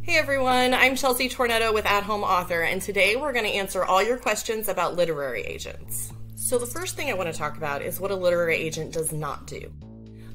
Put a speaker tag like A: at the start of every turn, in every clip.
A: Hey everyone, I'm Chelsea Tornetto with At Home Author, and today we're going to answer all your questions about literary agents. So the first thing I want to talk about is what a literary agent does not do.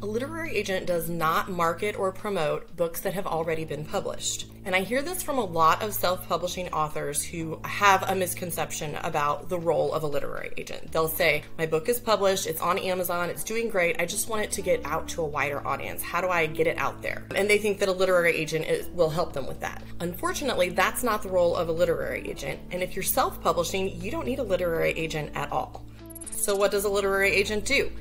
A: A literary agent does not market or promote books that have already been published. And I hear this from a lot of self-publishing authors who have a misconception about the role of a literary agent. They'll say, my book is published, it's on Amazon, it's doing great, I just want it to get out to a wider audience. How do I get it out there? And they think that a literary agent will help them with that. Unfortunately, that's not the role of a literary agent. And if you're self-publishing, you don't need a literary agent at all. So what does a literary agent do?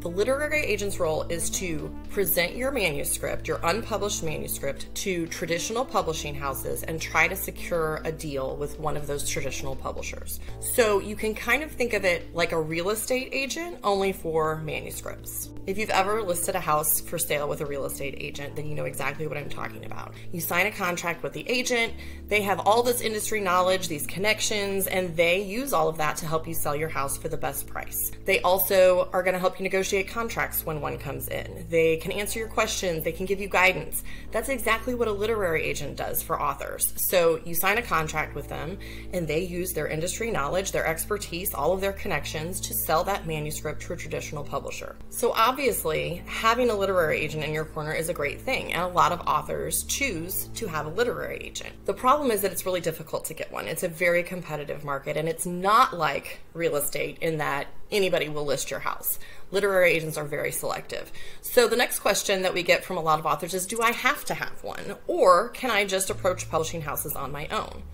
A: The literary agent's role is to present your manuscript, your unpublished manuscript, to traditional publishing houses and try to secure a deal with one of those traditional publishers. So you can kind of think of it like a real estate agent, only for manuscripts. If you've ever listed a house for sale with a real estate agent, then you know exactly what I'm talking about. You sign a contract with the agent, they have all this industry knowledge, these connections, and they use all of that to help you sell your house for the best price. They also are going to help you negotiate contracts when one comes in. They can answer your questions, they can give you guidance. That's exactly what a literary agent does for authors. So you sign a contract with them, and they use their industry knowledge, their expertise, all of their connections to sell that manuscript to a traditional publisher. So obviously, having a literary agent in your corner is a great thing, and a lot of authors choose to have a literary agent. The problem is that it's really difficult to get one. It's a very competitive market, and it's not like real estate in that anybody will list your house. Literary agents are very selective. So the next question that we get from a lot of authors is, do I have to have one? Or can I just approach publishing houses on my own?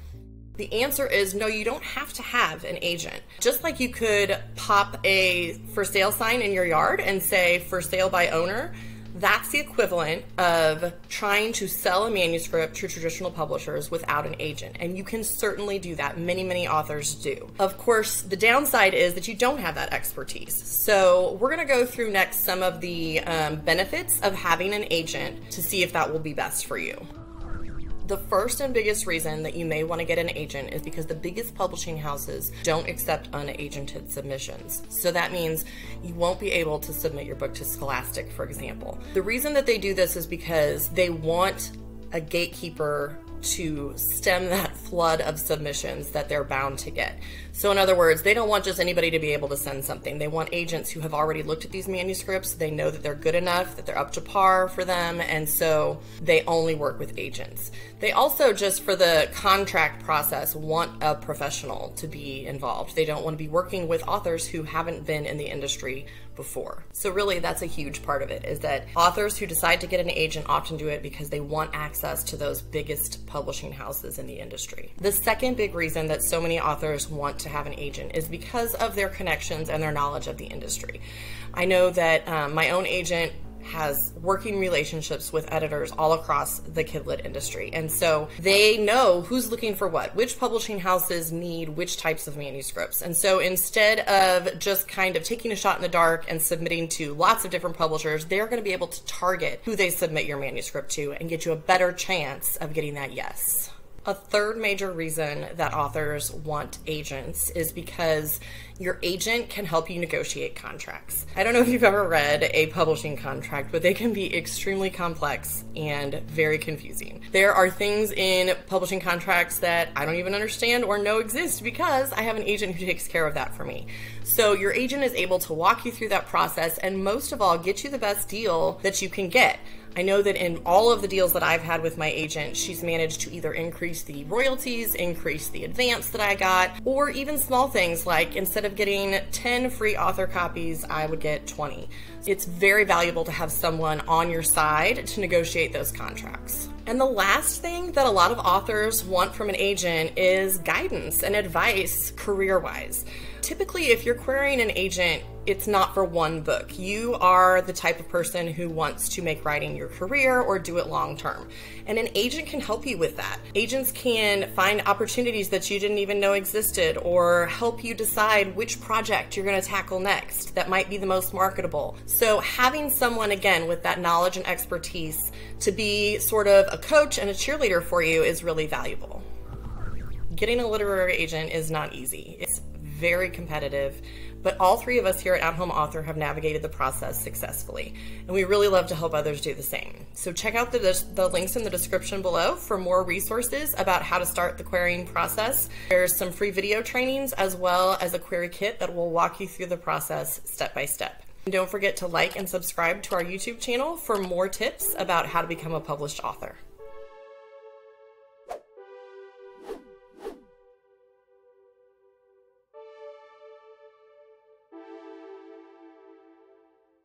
A: The answer is no, you don't have to have an agent. Just like you could pop a for sale sign in your yard and say for sale by owner, that's the equivalent of trying to sell a manuscript to traditional publishers without an agent. And you can certainly do that. Many, many authors do. Of course, the downside is that you don't have that expertise. So we're going to go through next some of the benefits of having an agent to see if that will be best for you. The first and biggest reason that you may want to get an agent is because the biggest publishing houses don't accept unagented submissions. So that means you won't be able to submit your book to Scholastic, for example. The reason that they do this is because they want a gatekeeper to stem that flood of submissions that they're bound to get. So in other words, they don't want just anybody to be able to send something. They want agents who have already looked at these manuscripts. They know that they're good enough, that they're up to par for them, and so they only work with agents. They also, just for the contract process, want a professional to be involved. They don't want to be working with authors who haven't been in the industry before. So really, that's a huge part of it, is that authors who decide to get an agent often do it because they want access to those biggest publishing houses in the industry. The second big reason that so many authors want to have an agent is because of their connections and their knowledge of the industry. I know that my own agent has working relationships with editors all across the kidlit industry. And so they know who's looking for what, which publishing houses need which types of manuscripts. And so instead of just kind of taking a shot in the dark and submitting to lots of different publishers, they're going to be able to target who they submit your manuscript to and get you a better chance of getting that yes. A third major reason that authors want agents is because your agent can help you negotiate contracts. I don't know if you've ever read a publishing contract, but they can be extremely complex and very confusing. There are things in publishing contracts that I don't even understand or know exist because I have an agent who takes care of that for me. So your agent is able to walk you through that process and most of all, get you the best deal that you can get. I know that in all of the deals that I've had with my agent, she's managed to either increase the royalties, increase the advance that I got, or even small things like instead of getting 10 free author copies, I would get 20. It's very valuable to have someone on your side to negotiate those contracts. And the last thing that a lot of authors want from an agent is guidance and advice career-wise. Typically, if you're querying an agent, it's not for one book. You are the type of person who wants to make writing your career or do it long term. And an agent can help you with that. Agents can find opportunities that you didn't even know existed or help you decide which project you're going to tackle next that might be the most marketable. So having someone, again, with that knowledge and expertise to be sort of a coach and a cheerleader for you is really valuable. Getting a literary agent is not easy. It's very competitive, but all three of us here at Home Author have navigated the process successfully, and we really love to help others do the same. So check out the links in the description below for more resources about how to start the querying process. There's some free video trainings as well as a query kit that will walk you through the process step by step. And don't forget to like and subscribe to our YouTube channel for more tips about how to become a published author.